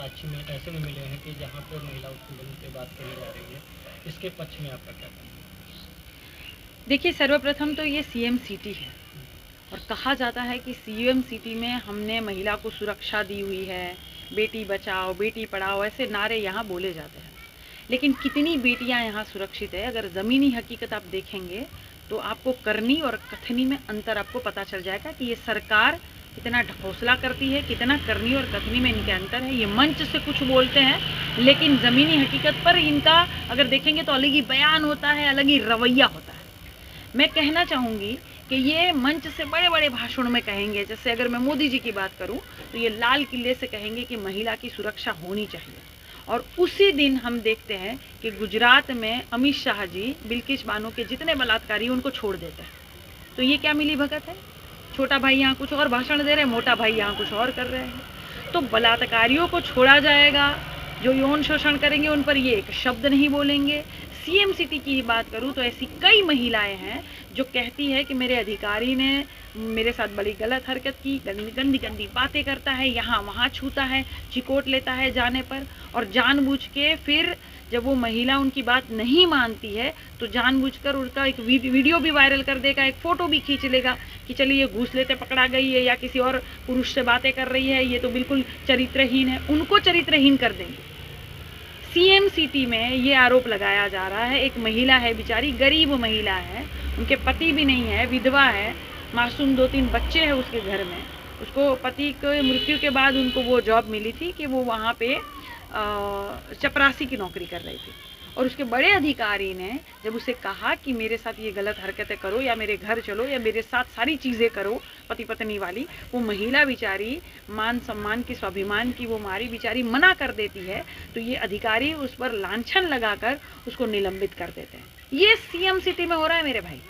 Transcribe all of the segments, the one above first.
ऐसे में मिले हैं कि जहाँ पर महिला उत्पीड़न की बात कही जा रही है, इसके पक्ष में आपका क्या कहना है? देखिए, सर्वप्रथम तो ये सीएम सिटी है और कहा जाता है कि सीएम सिटी में हमने महिला को सुरक्षा दी हुई है, बेटी बचाओ बेटी पढ़ाओ ऐसे नारे यहाँ बोले जाते हैं। लेकिन कितनी बेटियाँ यहाँ सुरक्षित है, अगर ज़मीनी हकीकत आप देखेंगे तो आपको करनी और कथनी में अंतर आपको पता चल जाएगा कि ये सरकार कितना ढकोसला करती है, कितना करनी और कथनी में इनके अंतर है। ये मंच से कुछ बोलते हैं लेकिन ज़मीनी हकीकत पर इनका अगर देखेंगे तो अलग ही बयान होता है, अलग ही रवैया होता है। मैं कहना चाहूँगी कि ये मंच से बड़े बड़े भाषणों में कहेंगे, जैसे अगर मैं मोदी जी की बात करूँ तो ये लाल किले से कहेंगे कि महिला की सुरक्षा होनी चाहिए, और उसी दिन हम देखते हैं कि गुजरात में अमित शाह जी बिल्किस बानो के जितने बलात्कारी उनको छोड़ देते हैं। तो ये क्या मिली भगत है? छोटा भाई यहाँ कुछ और भाषण दे रहे हैं, मोटा भाई यहाँ कुछ और कर रहे हैं। तो बलात्कारियों को छोड़ा जाएगा, जो यौन शोषण करेंगे उन पर ये एक शब्द नहीं बोलेंगे। सीएम सिटी की बात करूँ तो ऐसी कई महिलाएं हैं जो कहती है कि मेरे अधिकारी ने मेरे साथ बड़ी गलत हरकत की, गंदी गंदी बातें करता है, यहाँ वहाँ छूता है, चिकोट लेता है जाने पर, और जानबूझ के फिर जब वो महिला उनकी बात नहीं मानती है तो जानबूझकर उनका एक वीडियो भी वायरल कर देगा, एक फ़ोटो भी खींच लेगा कि चलिए घूस लेते पकड़ा गई है या किसी और पुरुष से बातें कर रही है, ये तो बिल्कुल चरित्रहीन है, उनको चरित्रहीन कर देंगे। सीएम सिटी में ये आरोप लगाया जा रहा है, एक महिला है बेचारी, गरीब महिला है, उनके पति भी नहीं है, विधवा है, मासूम 2-3 बच्चे हैं उसके घर में। उसको पति के मृत्यु के बाद उनको वो जॉब मिली थी कि वो वहाँ पे चपरासी की नौकरी कर रही थी, और उसके बड़े अधिकारी ने जब उसे कहा कि मेरे साथ ये गलत हरकतें करो या मेरे घर चलो या मेरे साथ सारी चीज़ें करो पति पत्नी वाली, वो महिला बेचारी मान सम्मान की, स्वाभिमान की वो मारी बेचारी मना कर देती है, तो ये अधिकारी उस पर लांछन लगाकर उसको निलंबित कर देते हैं। ये सीएम सिटी में हो रहा है मेरे भाई।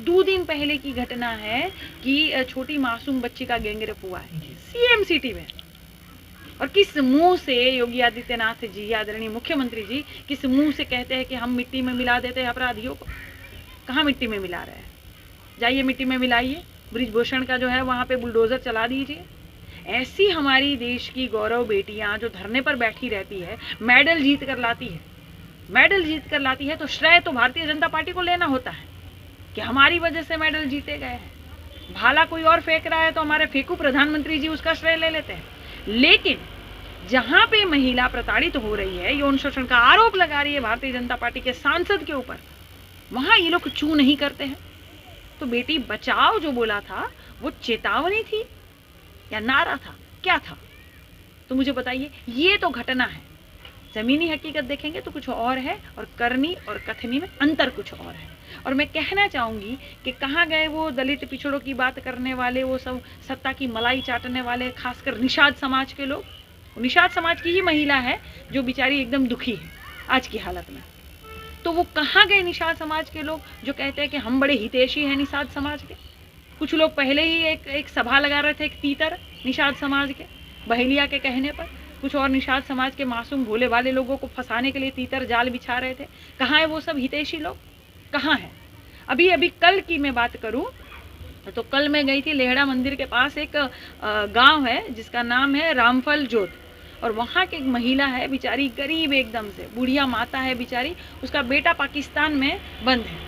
2 दिन पहले की घटना है कि छोटी मासूम बच्ची का गैंगरेप हुआ है सीएम सिटी में, और किस मुंह से योगी आदित्यनाथ जी, आदरणीय मुख्यमंत्री जी, किस मुंह से कहते हैं कि हम मिट्टी में मिला देते हैं अपराधियों को। कहाँ मिट्टी में मिला रहे हैं? जाइए मिट्टी में मिलाइए, ब्रिजभूषण का जो है वहाँ पे बुलडोजर चला दीजिए। ऐसी हमारी देश की गौरव बेटियाँ जो धरने पर बैठी रहती है, मेडल जीत कर लाती है, मेडल जीत कर लाती है, तो श्रेय तो भारतीय जनता पार्टी को लेना होता है कि हमारी वजह से मेडल जीते गए हैं। भाला कोई और फेंक रहा है तो हमारे फेंकू प्रधानमंत्री जी उसका श्रेय ले लेते हैं। लेकिन जहां पे महिला प्रताड़ित हो रही है, यौन शोषण का आरोप लगा रही है भारतीय जनता पार्टी के सांसद के ऊपर, वहां ये लोग चू नहीं करते हैं। तो बेटी बचाओ जो बोला था वो चेतावनी थी या नारा था, क्या था? तो मुझे बताइए। ये तो घटना है, जमीनी हकीकत देखेंगे तो कुछ और है और करनी और कथनी में अंतर कुछ और है। और मैं कहना चाहूँगी कि कहाँ गए वो दलित पिछड़ों की बात करने वाले, वो सब सत्ता की मलाई चाटने वाले, खासकर निषाद समाज के लोग। निषाद समाज की ही महिला है जो बेचारी एकदम दुखी है आज की हालत में। तो वो कहाँ गए निषाद समाज के लोग जो कहते हैं कि हम बड़े हितैषी हैं निषाद समाज के? कुछ लोग पहले ही एक सभा लगा रहे थे, एक तीतर निषाद समाज के बहेलिया के कहने पर। कुछ और निषाद समाज के मासूम भोले वाले लोगों को फंसाने के लिए तीतर जाल बिछा रहे थे। कहाँ है वो सब हितैषी लोग? कहाँ है? अभी अभी कल की मैं बात करूं तो कल मैं गई थी लेहड़ा मंदिर के पास, एक गांव है जिसका नाम है रामफल जोत, और वहाँ की एक महिला है बेचारी, गरीब एकदम से, बुढ़िया माता है बेचारी, उसका बेटा पाकिस्तान में बंद है,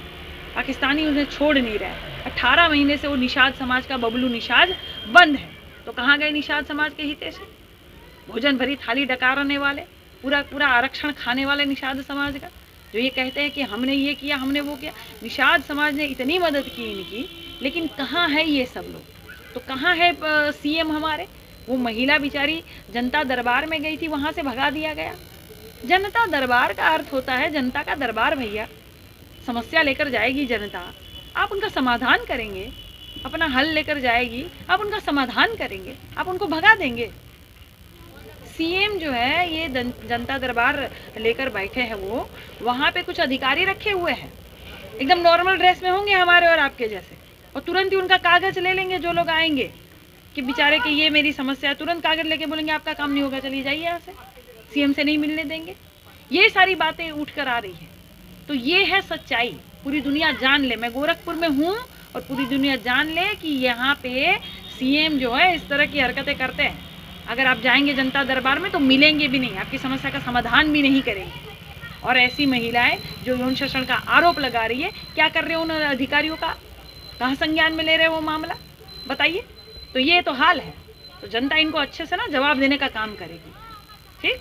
पाकिस्तानी उन्हें छोड़ नहीं रहा है। 18 महीने से वो निषाद समाज का बबलू निषाद बंद है। तो कहाँ गए निषाद समाज के हितैषी? भोजन भरी थाली डकारने वाले, पूरा पूरा आरक्षण खाने वाले निषाद समाज का, जो ये कहते हैं कि हमने ये किया, हमने वो किया। निषाद समाज ने इतनी मदद की इनकी, लेकिन कहाँ है ये सब लोग? तो कहाँ है सीएम हमारे? वो महिला बेचारी जनता दरबार में गई थी, वहाँ से भगा दिया गया। जनता दरबार का अर्थ होता है जनता का दरबार भैया। समस्या लेकर जाएगी जनता, आप उनका समाधान करेंगे, अपना हल लेकर जाएगी, आप उनका समाधान करेंगे, आप उनको भगा देंगे। सीएम जो है ये जनता दरबार लेकर बैठे हैं, वो वहाँ पे कुछ अधिकारी रखे हुए हैं, एकदम नॉर्मल ड्रेस में होंगे हमारे और आपके जैसे, और तुरंत ही उनका कागज ले लेंगे जो लोग आएंगे कि बेचारे कि ये मेरी समस्या है, तुरंत कागज लेके बोलेंगे आपका काम नहीं होगा, चलिए जाइए यहाँ से, सीएम से नहीं मिलने देंगे। ये सारी बातें उठ कर आ रही है। तो ये है सच्चाई, पूरी दुनिया जान ले। मैं गोरखपुर में हूँ और पूरी दुनिया जान ले कि यहाँ पे सीएम जो है इस तरह की हरकतें करते हैं। अगर आप जाएंगे जनता दरबार में तो मिलेंगे भी नहीं, आपकी समस्या का समाधान भी नहीं करेंगे। और ऐसी महिलाएं जो यौन शोषण का आरोप लगा रही है, क्या कर रहे हो उन अधिकारियों का, कहाँ संज्ञान में ले रहे हो वो मामला, बताइए। तो ये तो हाल है। तो जनता इनको अच्छे से ना जवाब देने का काम करेगी। ठीक।